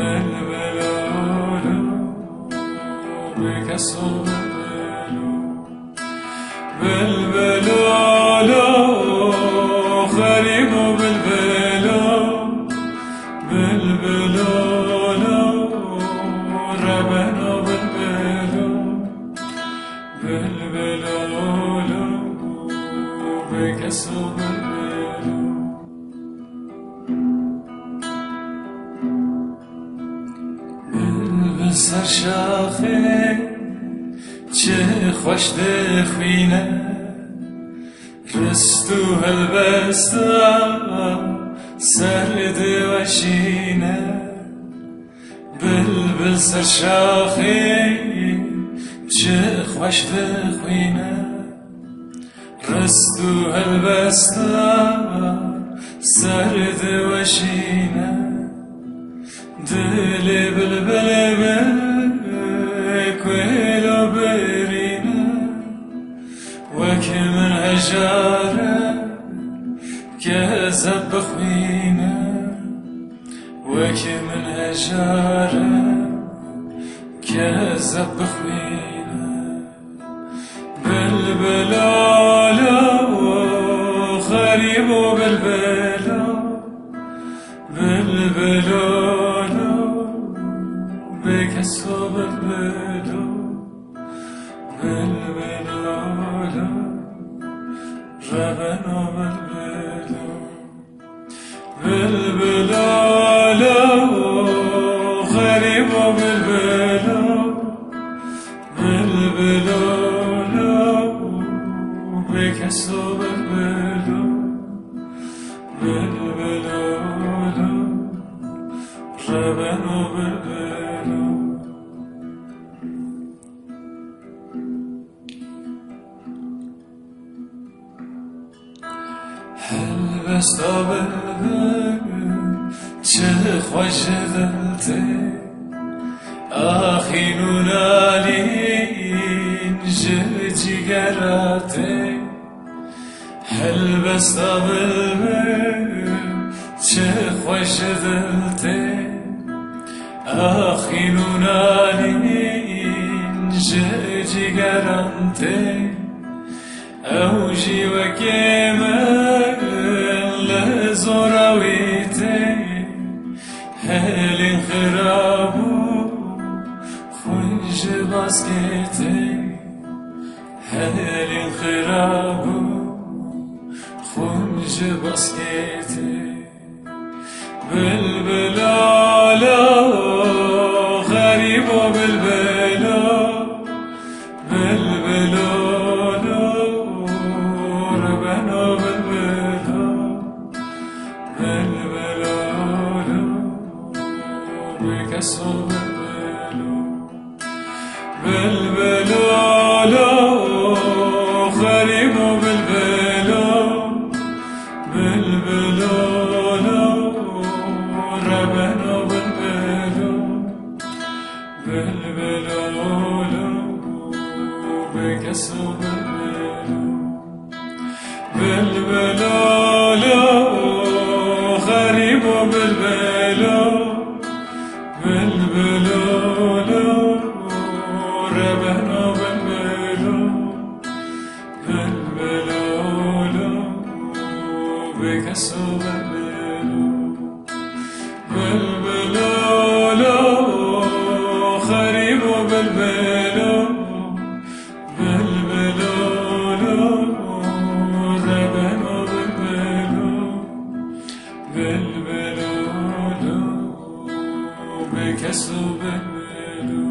بلبلالو بکسو بلبلو بلبلالو غريب بلبلو بلبلالو ربنا بلبلو بلبلالو بکسو بلبلو سر شاخه چه خوش دخوینه رستو هلبستا سرد وشینه بلبل سر شاخه چه خوش دخوینه رستو هلبستا سرد وشینه دل بلبل كويلو برينا وكم من هجارة كذب خوينا وكم من هجارة كذب خوينا بلبلالو غريب بلبلو بلبلو بكسو بلبلو بلبلالو ربنا بلبلو بلبلالو غريب بلبلو بلبلالو بكسو بلبلو بلبلالو ربنا بلبلو هلبستا بلبل چه خوش دلته آخینون آلین جگراته هلبستا بلبل چه خوش دلته آخینون آلین جگرانته اوجی و کمل لزوراویته هلین خرابو خونج باسکته هلین خرابو خونج باسکته بلبلالو غريب بلبلو بلبلالو ربنا بلبلو بلبلالو بكسو بلبلو بلبلالو غريب بلبلو بلبلالو ربنا بلبلو بلبلالو بكسو بلبلو بلبلالو غريب بلبلو بلبلالو ربنا بلبلو بلبلالو بكسو بلبلو بلبلالو غريب بلبلو بلبلالو ربنا بلبلو بلبلالو بكسو بلبلو